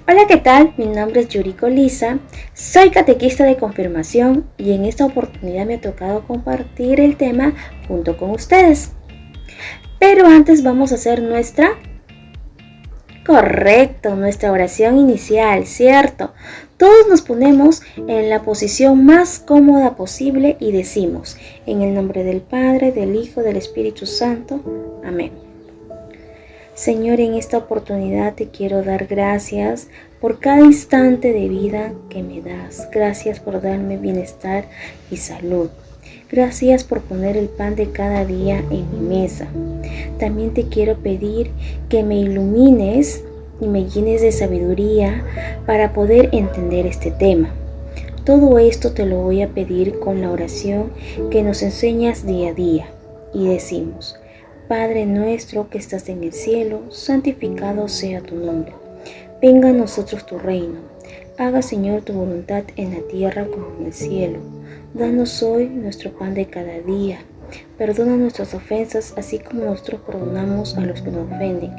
Hola, ¿qué tal? Mi nombre es Yuriko Lisa, soy catequista de confirmación y en esta oportunidad me ha tocado compartir el tema junto con ustedes. Pero antes vamos a hacer nuestra oración inicial, ¿cierto? Todos nos ponemos en la posición más cómoda posible y decimos, en el nombre del Padre, del Hijo, del Espíritu Santo. Amén. Señor, en esta oportunidad te quiero dar gracias por cada instante de vida que me das. Gracias por darme bienestar y salud. Gracias por poner el pan de cada día en mi mesa. También te quiero pedir que me ilumines y me llenes de sabiduría para poder entender este tema. Todo esto te lo voy a pedir con la oración que nos enseñas día a día. Y decimos: Padre nuestro que estás en el cielo, santificado sea tu nombre. Venga a nosotros tu reino. Haga, Señor, tu voluntad en la tierra como en el cielo. Danos hoy nuestro pan de cada día. Perdona nuestras ofensas, así como nosotros perdonamos a los que nos ofenden.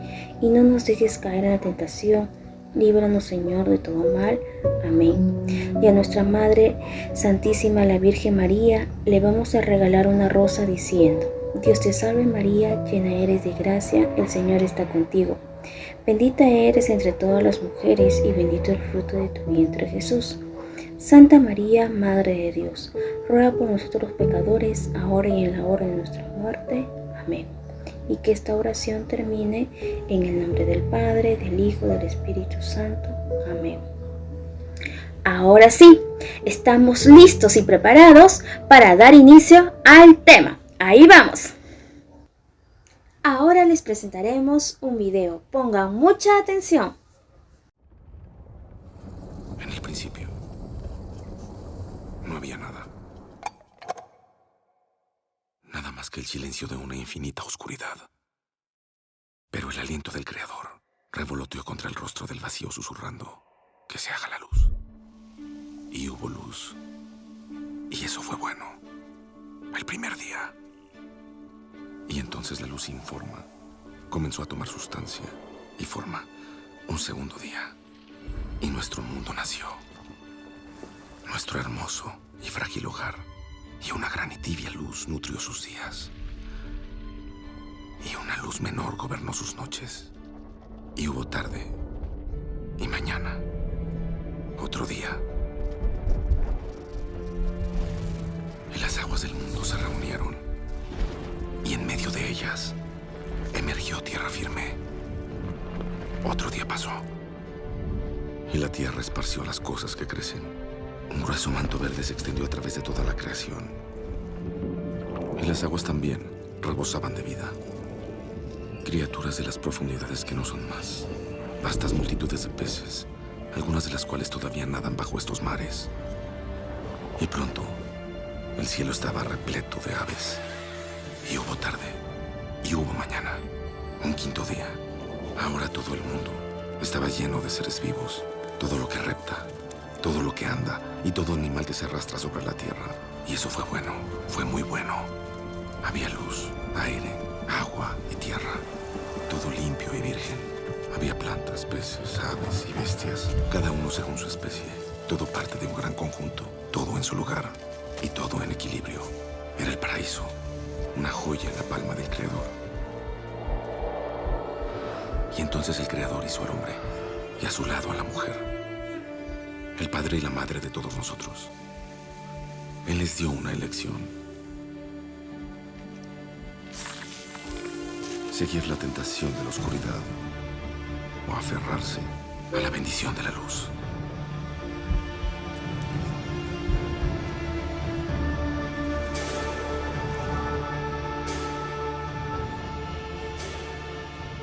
Y no nos dejes caer en la tentación. Líbranos, Señor, de todo mal. Amén. Y a nuestra Madre Santísima, la Virgen María, le vamos a regalar una rosa diciendo: Dios te salve María, llena eres de gracia, el Señor está contigo. Bendita eres entre todas las mujeres y bendito el fruto de tu vientre Jesús. Santa María, Madre de Dios, ruega por nosotros los pecadores, ahora y en la hora de nuestra muerte. Amén. Y que esta oración termine en el nombre del Padre, del Hijo, del Espíritu Santo. Amén. Ahora sí, estamos listos y preparados para dar inicio al tema. Ahí vamos. Ahora les presentaremos un video. Pongan mucha atención. En el principio, no había nada. Nada más que el silencio de una infinita oscuridad. Pero el aliento del Creador revoloteó contra el rostro del vacío susurrando: que se haga la luz. Y hubo luz. Y eso fue bueno. El primer día. Y entonces la luz sin forma comenzó a tomar sustancia y forma un segundo día. Y nuestro mundo nació. Nuestro hermoso y frágil hogar. Y una gran y tibia luz nutrió sus días. Y una luz menor gobernó sus noches. Y hubo tarde y mañana. Otro día. Y las aguas del mundo se reunieron. Y en medio de ellas emergió tierra firme. Otro día pasó. Y la tierra esparció las cosas que crecen. Un grueso manto verde se extendió a través de toda la creación. Y las aguas también rebosaban de vida. Criaturas de las profundidades que no son más. Vastas multitudes de peces, algunas de las cuales todavía nadan bajo estos mares. Y pronto, el cielo estaba repleto de aves. Y hubo tarde, y hubo mañana, un quinto día. Ahora todo el mundo estaba lleno de seres vivos. Todo lo que repta, todo lo que anda y todo animal que se arrastra sobre la tierra. Y eso fue bueno, fue muy bueno. Había luz, aire, agua y tierra. Todo limpio y virgen. Había plantas, peces, aves y bestias, cada uno según su especie. Todo parte de un gran conjunto, todo en su lugar y todo en equilibrio. Era el paraíso. Una joya en la palma del Creador. Y entonces el Creador hizo al hombre, y a su lado a la mujer, el padre y la madre de todos nosotros. Él les dio una elección: seguir la tentación de la oscuridad o aferrarse a la bendición de la luz.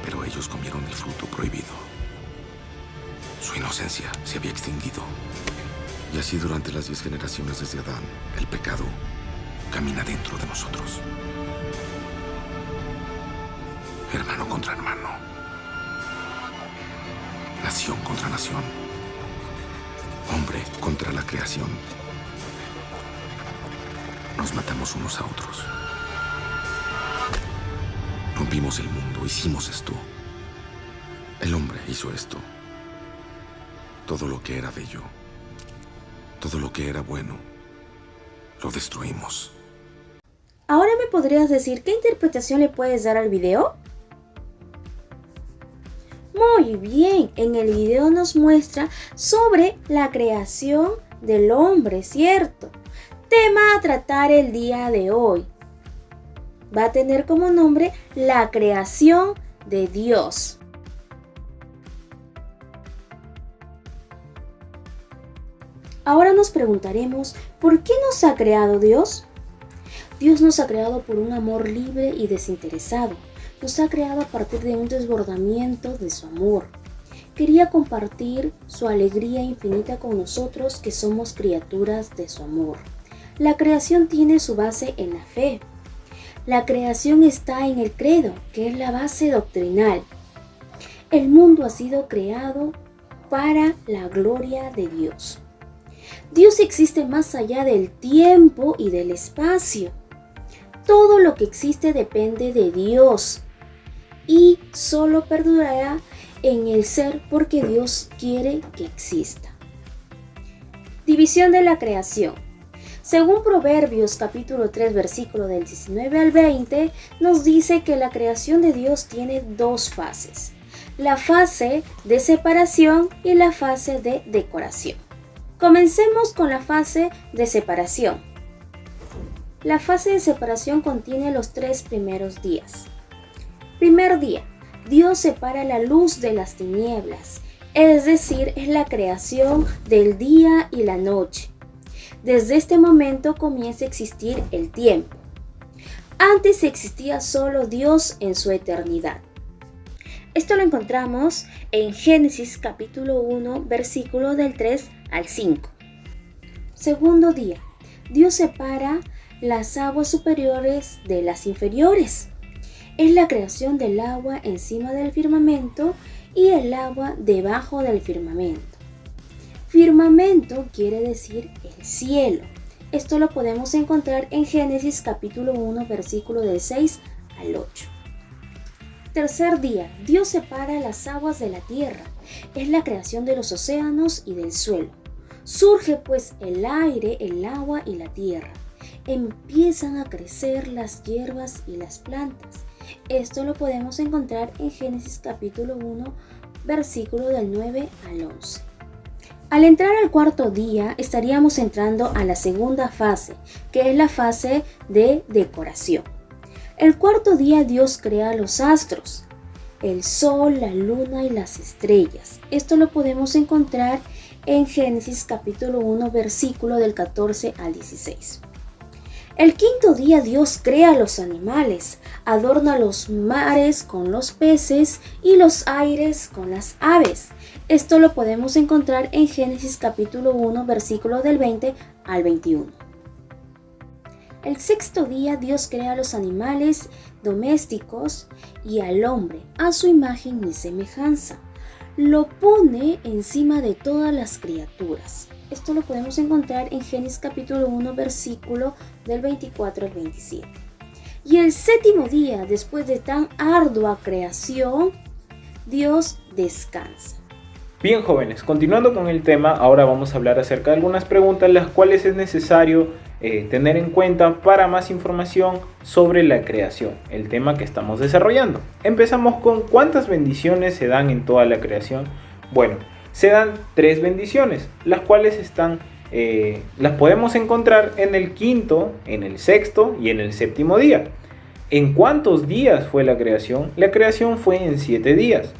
Pero ellos comieron el fruto prohibido. Su inocencia se había extinguido. Y así durante las 10 generaciones desde Adán, el pecado camina dentro de nosotros. Hermano contra hermano. Nación contra nación. Hombre contra la creación. Nos matamos unos a otros. Rompimos el mundo, hicimos esto. El hombre hizo esto. Todo lo que era bello, todo lo que era bueno, lo destruimos. ¿Ahora me podrías decir qué interpretación le puedes dar al video? Muy bien, en el video nos muestra sobre la creación del hombre, ¿cierto? Tema a tratar el día de hoy. Va a tener como nombre la creación de Dios. Ahora nos preguntaremos, ¿por qué nos ha creado Dios? Dios nos ha creado por un amor libre y desinteresado. Nos ha creado a partir de un desbordamiento de su amor. Quería compartir su alegría infinita con nosotros que somos criaturas de su amor. La creación tiene su base en la fe. La creación está en el credo, que es la base doctrinal. El mundo ha sido creado para la gloria de Dios. Dios existe más allá del tiempo y del espacio. Todo lo que existe depende de Dios y solo perdurará en el ser porque Dios quiere que exista. División de la creación. Según Proverbios capítulo 3 versículo del 19 al 20, nos dice que la creación de Dios tiene dos fases: la fase de separación y la fase de decoración. Comencemos con la fase de separación. La fase de separación contiene los 3 primeros días. Primer día, Dios separa la luz de las tinieblas, es decir, es la creación del día y la noche. Desde este momento comienza a existir el tiempo. Antes existía solo Dios en su eternidad. Esto lo encontramos en Génesis capítulo 1, versículo del 3 al 5. Segundo día, Dios separa las aguas superiores de las inferiores. Es la creación del agua encima del firmamento y el agua debajo del firmamento. Firmamento quiere decir el cielo. Esto lo podemos encontrar en Génesis capítulo 1, versículo del 6 al 8. Tercer día, Dios separa las aguas de la tierra. Es la creación de los océanos y del suelo. Surge pues el aire, el agua y la tierra. Empiezan a crecer las hierbas y las plantas. Esto lo podemos encontrar en Génesis capítulo 1, versículo del 9 al 11. Al entrar al cuarto día, estaríamos entrando a la segunda fase, que es la fase de decoración. El cuarto día Dios crea los astros, el sol, la luna y las estrellas. Esto lo podemos encontrar en Génesis capítulo 1, versículo del 14 al 16. El quinto día Dios crea los animales, adorna los mares con los peces y los aires con las aves. Esto lo podemos encontrar en Génesis capítulo 1, versículo del 20 al 21. El sexto día Dios crea los animales domésticos y al hombre a su imagen y semejanza. Lo pone encima de todas las criaturas. Esto lo podemos encontrar en Génesis capítulo 1, versículo del 24 al 27. Y el séptimo día, después de tan ardua creación, Dios descansa. Bien, jóvenes, continuando con el tema, ahora vamos a hablar acerca de algunas preguntas las cuales es necesario tener en cuenta para más información sobre la creación, el tema que estamos desarrollando. Empezamos con ¿cuántas bendiciones se dan en toda la creación? Bueno, se dan 3 bendiciones, las cuales las podemos encontrar en el quinto, en el sexto y en el séptimo día. ¿En cuántos días fue la creación? La creación fue en 7 días.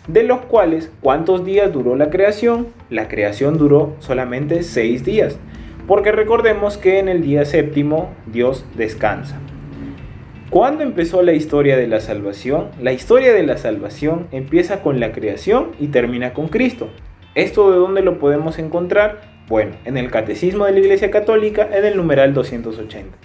De los cuales, ¿cuántos días duró la creación? La creación duró solamente 6 días, porque recordemos que en el día séptimo Dios descansa. ¿Cuándo empezó la historia de la salvación? La historia de la salvación empieza con la creación y termina con Cristo. ¿Esto de dónde lo podemos encontrar? Bueno, en el Catecismo de la Iglesia Católica, en el numeral 280.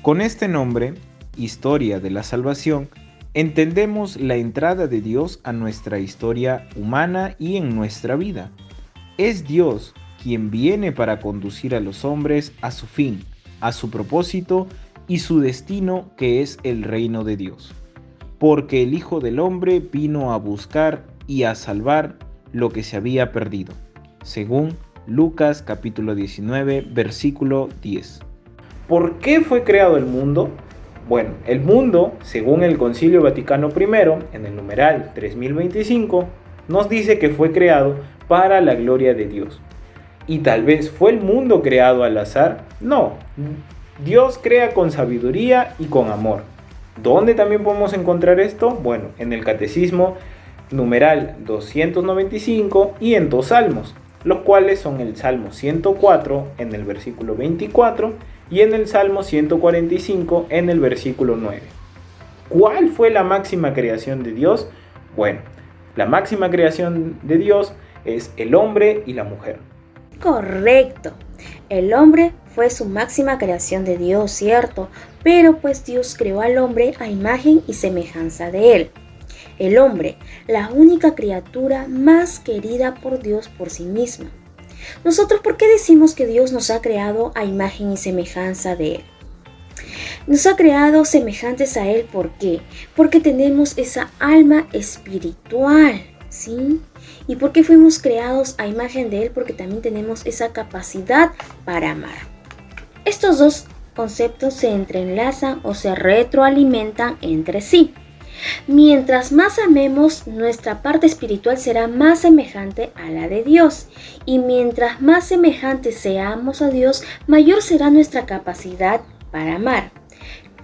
Con este nombre, Historia de la Salvación, entendemos la entrada de Dios a nuestra historia humana y en nuestra vida. Es Dios quien viene para conducir a los hombres a su fin, a su propósito y su destino, que es el reino de Dios. Porque el Hijo del Hombre vino a buscar y a salvar lo que se había perdido. según Lucas capítulo 19, versículo 10. ¿Por qué fue creado el mundo? Bueno, el mundo, según el Concilio Vaticano I, en el numeral 3025, nos dice que fue creado para la gloria de Dios. ¿Y tal vez fue el mundo creado al azar? No, Dios crea con sabiduría y con amor. ¿Dónde también podemos encontrar esto? Bueno, en el Catecismo numeral 295 y en dos salmos, los cuales son el Salmo 104 en el versículo 24 y en el Salmo 145 en el versículo 9. ¿Cuál fue la máxima creación de Dios? Bueno, la máxima creación de Dios es el hombre y la mujer. Correcto. El hombre fue su máxima creación de Dios, ¿cierto? Pero pues Dios creó al hombre a imagen y semejanza de él. El hombre, la única criatura más querida por Dios por sí misma. Nosotros, ¿por qué decimos que Dios nos ha creado a imagen y semejanza de él? Nos ha creado semejantes a él, ¿por qué? Porque tenemos esa alma espiritual, ¿sí? ¿Y por qué fuimos creados a imagen de él? Porque también tenemos esa capacidad para amar. Estos dos conceptos se entrelazan o se retroalimentan entre sí. Mientras más amemos, nuestra parte espiritual será más semejante a la de Dios. Y mientras más semejantes seamos a Dios, mayor será nuestra capacidad para amar.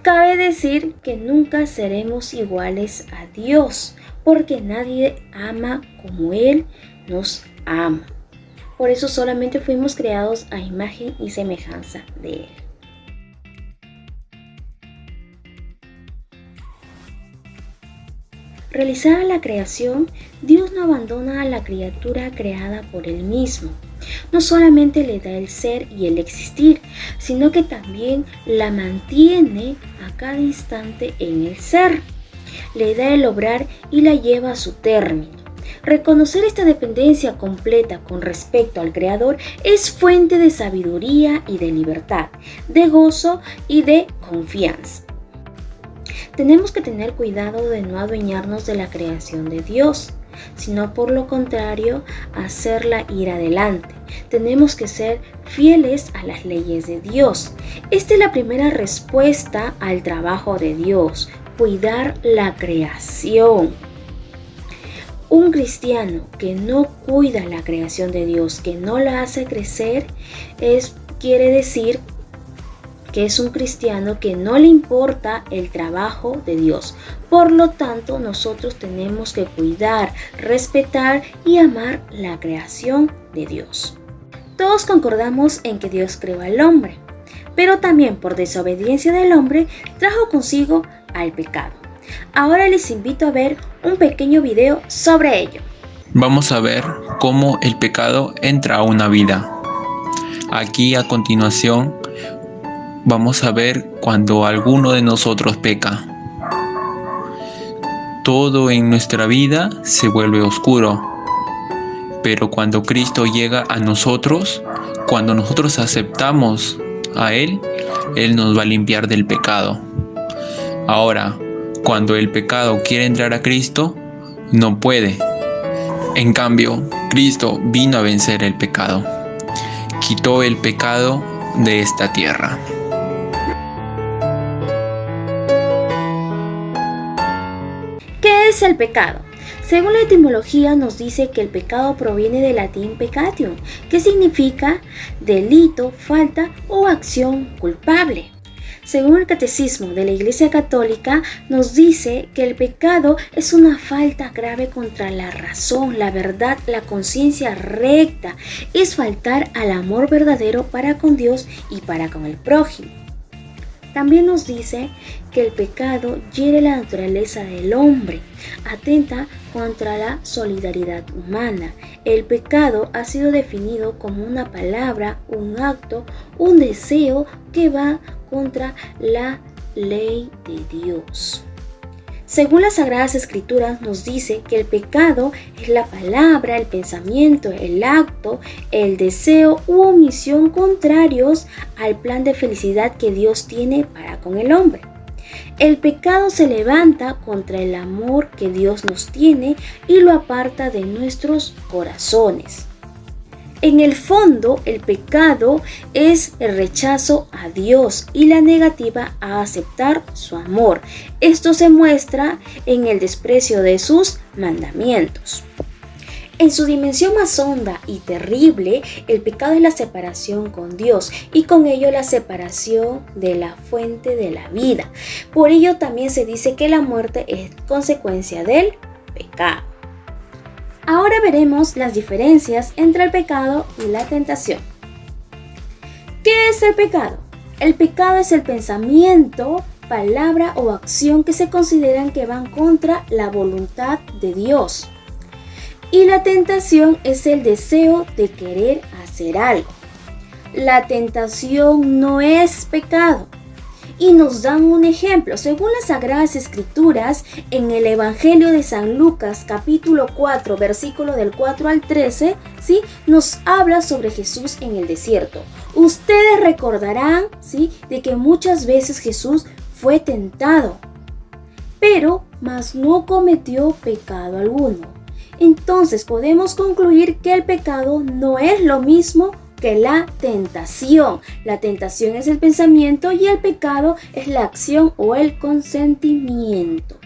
Cabe decir que nunca seremos iguales a Dios, porque nadie ama como Él nos ama. Por eso solamente fuimos creados a imagen y semejanza de Él. Realizada la creación, Dios no abandona a la criatura creada por Él mismo. No solamente le da el ser y el existir, sino que también la mantiene a cada instante en el ser. Le da el obrar y la lleva a su término. Reconocer esta dependencia completa con respecto al Creador es fuente de sabiduría y de libertad, de gozo y de confianza. Tenemos que tener cuidado de no adueñarnos de la creación de Dios, sino por lo contrario, hacerla ir adelante. Tenemos que ser fieles a las leyes de Dios. Esta es la primera respuesta al trabajo de Dios, cuidar la creación. Un cristiano que no cuida la creación de Dios, que no la hace crecer, quiere decir que es un cristiano que no le importa el trabajo de Dios. Por lo tanto, nosotros tenemos que cuidar, respetar y amar la creación de Dios. Todos concordamos en que Dios creó al hombre, pero también por desobediencia del hombre trajo consigo al pecado. Ahora les invito a ver un pequeño video sobre ello. Vamos a ver cómo el pecado entra a una vida. Aquí a continuación vamos a ver cuando alguno de nosotros peca. Todo en nuestra vida se vuelve oscuro, pero cuando Cristo llega a nosotros, cuando nosotros aceptamos a Él, Él nos va a limpiar del pecado. Ahora, cuando el pecado quiere entrar a Cristo, no puede. En cambio, Cristo vino a vencer el pecado. Quitó el pecado de esta tierra. ¿Qué es el pecado? Según la etimología nos dice que el pecado proviene del latín peccatium, que significa delito, falta o acción culpable. Según el Catecismo de la Iglesia Católica, nos dice que el pecado es una falta grave contra la razón, la verdad, la conciencia recta. Es faltar al amor verdadero para con Dios y para con el prójimo. También nos dice que el pecado hiere la naturaleza del hombre, atenta contra la solidaridad humana. El pecado ha sido definido como una palabra, un acto, un deseo que va contra la ley de Dios. Según las Sagradas Escrituras nos dice que el pecado es la palabra, el pensamiento, el acto, el deseo u omisión contrarios al plan de felicidad que Dios tiene para con el hombre. El pecado se levanta contra el amor que Dios nos tiene y lo aparta de nuestros corazones. En el fondo, el pecado es el rechazo a Dios y la negativa a aceptar su amor. Esto se muestra en el desprecio de sus mandamientos. En su dimensión más honda y terrible, el pecado es la separación con Dios y con ello la separación de la fuente de la vida. Por ello también se dice que la muerte es consecuencia del pecado. Ahora veremos las diferencias entre el pecado y la tentación. ¿Qué es el pecado? El pecado es el pensamiento, palabra o acción que se consideran que van contra la voluntad de Dios. Y la tentación es el deseo de querer hacer algo. La tentación no es pecado. Y nos dan un ejemplo. Según las Sagradas Escrituras, en el Evangelio de San Lucas, capítulo 4, versículo del 4 al 13, ¿sí?, nos habla sobre Jesús en el desierto. Ustedes recordarán, ¿sí?, de que muchas veces Jesús fue tentado, pero no cometió pecado alguno. Entonces podemos concluir que el pecado no es lo mismo que la tentación. La tentación es el pensamiento y el pecado es la acción o el consentimiento.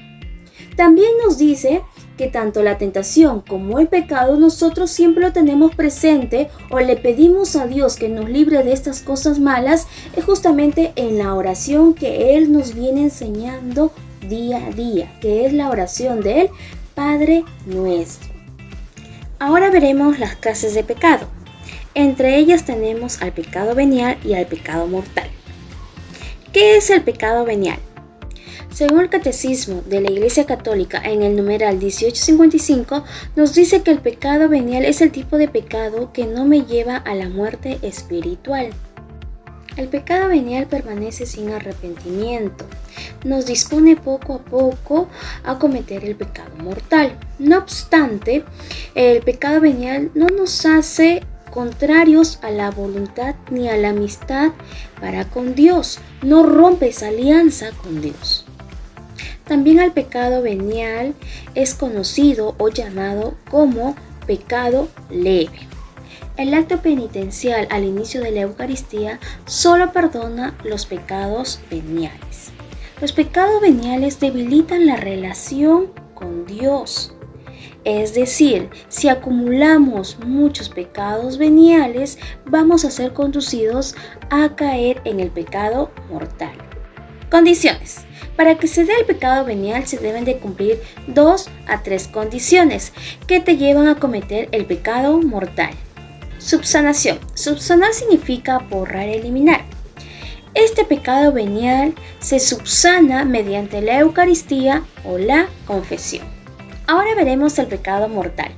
También nos dice que tanto la tentación como el pecado nosotros siempre lo tenemos presente o le pedimos a Dios que nos libre de estas cosas malas, es justamente en la oración que Él nos viene enseñando día a día, que es la oración del Padre Nuestro. Ahora veremos las clases de pecado. Entre ellas tenemos al pecado venial y al pecado mortal. ¿Qué es el pecado venial? Según el Catecismo de la Iglesia Católica en el numeral 1855, nos dice que el pecado venial es el tipo de pecado que no me lleva a la muerte espiritual. El pecado venial permanece sin arrepentimiento. Nos dispone poco a poco a cometer el pecado mortal. No obstante, el pecado venial no nos hace contrarios a la voluntad ni a la amistad para con Dios. No rompe esa alianza con Dios. También el pecado venial es conocido o llamado como pecado leve. El acto penitencial al inicio de la Eucaristía solo perdona los pecados veniales. Los pecados veniales debilitan la relación con Dios. Es decir, si acumulamos muchos pecados veniales, vamos a ser conducidos a caer en el pecado mortal. Condiciones. Para que se dé el pecado venial se deben de cumplir 2 a 3 condiciones que te llevan a cometer el pecado mortal. Subsanación. Subsanar significa borrar, eliminar. Este pecado venial se subsana mediante la Eucaristía o la confesión. Ahora veremos el pecado mortal.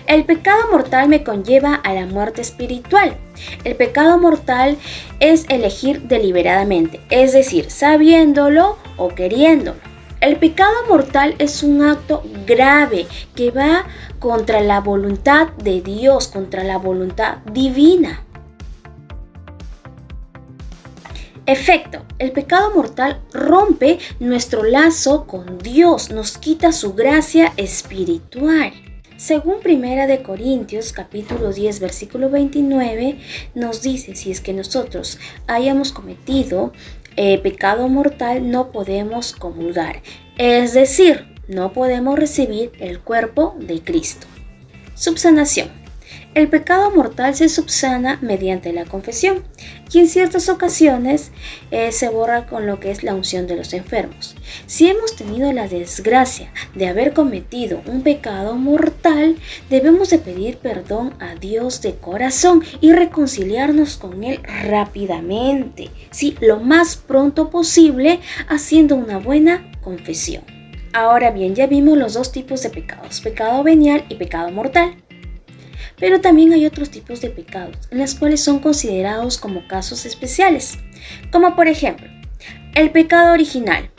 El pecado mortal me conlleva a la muerte espiritual. El pecado mortal es elegir deliberadamente, es decir, sabiéndolo o queriéndolo. El pecado mortal es un acto grave que va contra la voluntad de Dios, contra la voluntad divina. Efecto. El pecado mortal rompe nuestro lazo con Dios, nos quita su gracia espiritual. Según 1 Corintios capítulo 10 versículo 29 nos dice, si es que nosotros hayamos cometido pecado mortal no podemos comulgar, es decir, no podemos recibir el cuerpo de Cristo. Subsanación. El pecado mortal se subsana mediante la confesión y en ciertas ocasiones se borra con lo que es la unción de los enfermos. Si hemos tenido la desgracia de haber cometido un pecado mortal, debemos de pedir perdón a Dios de corazón y reconciliarnos con Él rápidamente, sí, lo más pronto posible, haciendo una buena confesión. Ahora bien, ya vimos los dos tipos de pecados, pecado venial y pecado mortal. Pero también hay otros tipos de pecados, en los cuales son considerados como casos especiales, como por ejemplo, el pecado original,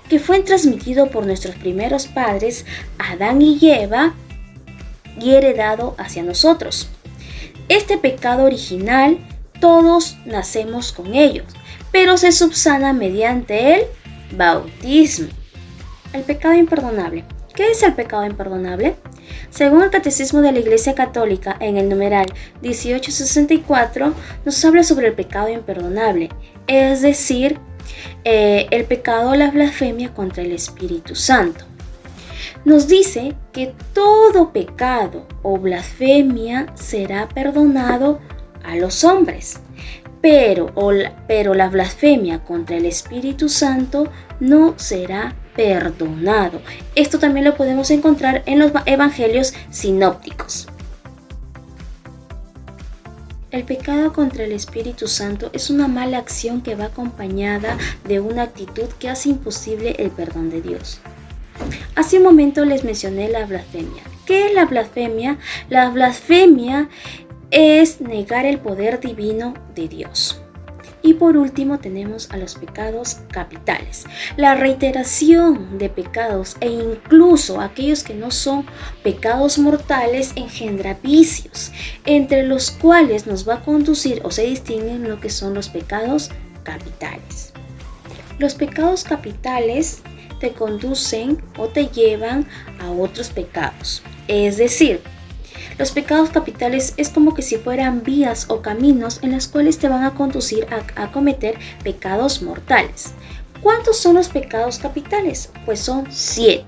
que fue transmitido por nuestros primeros padres, Adán y Eva, y heredado hacia nosotros. Este pecado original, todos nacemos con ellos, pero se subsana mediante el bautismo. El pecado imperdonable. ¿Qué es el pecado imperdonable? Según el Catecismo de la Iglesia Católica, en el numeral 1864, nos habla sobre el pecado imperdonable, es decir, el pecado o la blasfemia contra el Espíritu Santo. Nos dice que todo pecado o blasfemia será perdonado a los hombres, pero la blasfemia contra el Espíritu Santo no será perdonado. Esto también lo podemos encontrar en los evangelios sinópticos. El pecado contra el Espíritu Santo es una mala acción que va acompañada de una actitud que hace imposible el perdón de Dios. Hace un momento les mencioné la blasfemia. ¿Qué es la blasfemia? La blasfemia es negar el poder divino de Dios. Y por último tenemos a los pecados capitales. La reiteración de pecados e incluso aquellos que no son pecados mortales engendra vicios, entre los cuales nos va a conducir o se distinguen lo que son los pecados capitales. Los pecados capitales te conducen o te llevan a otros pecados. Es decir, los pecados capitales es como que si fueran vías o caminos en las cuales te van a conducir a cometer pecados mortales. ¿Cuántos son los pecados capitales? Pues son 7.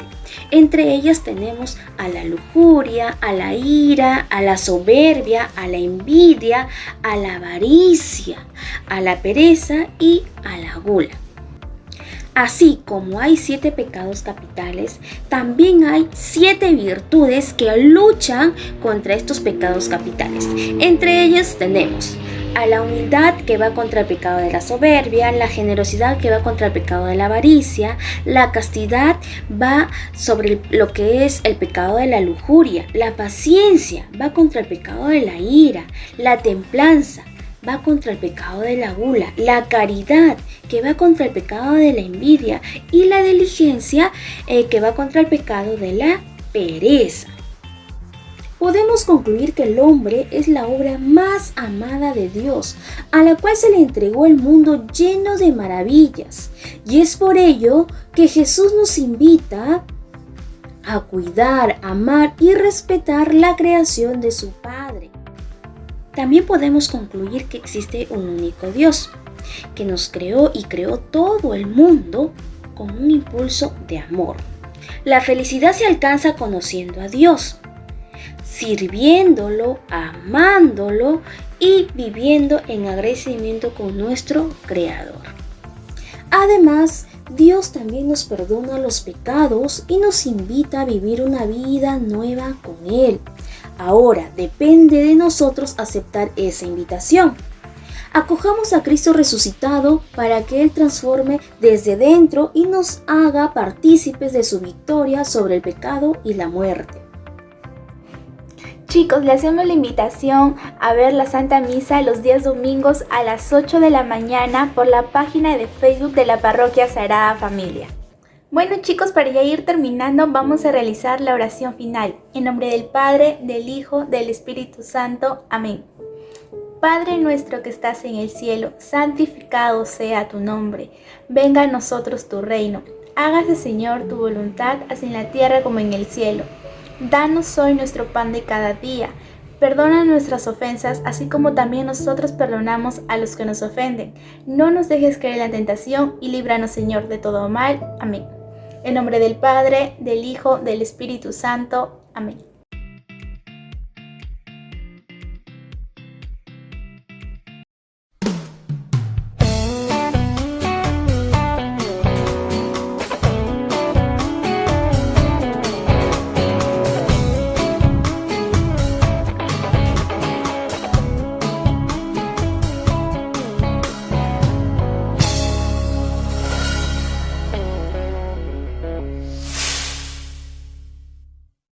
Entre ellas tenemos a la lujuria, a la ira, a la soberbia, a la envidia, a la avaricia, a la pereza y a la gula. Así como hay 7 pecados capitales, también hay 7 virtudes que luchan contra estos pecados capitales. Entre ellas tenemos a la humildad, que va contra el pecado de la soberbia, la generosidad, que va contra el pecado de la avaricia, la castidad va sobre lo que es el pecado de la lujuria, la paciencia va contra el pecado de la ira, la templanza va contra el pecado de la gula, la caridad, que va contra el pecado de la envidia, y la diligencia, que va contra el pecado de la pereza. Podemos concluir que el hombre es la obra más amada de Dios, a la cual se le entregó el mundo lleno de maravillas, y es por ello que Jesús nos invita a cuidar, amar y respetar la creación de su Padre. También podemos concluir que existe un único Dios, que nos creó y creó todo el mundo con un impulso de amor. La felicidad se alcanza conociendo a Dios, sirviéndolo, amándolo y viviendo en agradecimiento con nuestro Creador. Además, Dios también nos perdona los pecados y nos invita a vivir una vida nueva con Él. Ahora depende de nosotros aceptar esa invitación. Acojamos a Cristo resucitado para que Él transforme desde dentro y nos haga partícipes de su victoria sobre el pecado y la muerte. Chicos, le hacemos la invitación a ver la Santa Misa los días domingos a las 8 de la mañana por la página de Facebook de la Parroquia Sagrada Familia. Bueno chicos, para ya ir terminando, vamos a realizar la oración final. En nombre del Padre, del Hijo, del Espíritu Santo. Amén. Padre nuestro que estás en el cielo, santificado sea tu nombre. Venga a nosotros tu reino. Hágase, Señor, tu voluntad, así en la tierra como en el cielo. Danos hoy nuestro pan de cada día. Perdona nuestras ofensas, así como también nosotros perdonamos a los que nos ofenden. No nos dejes caer en la tentación y líbranos, Señor, de todo mal. Amén. En nombre del Padre, del Hijo, del Espíritu Santo. Amén.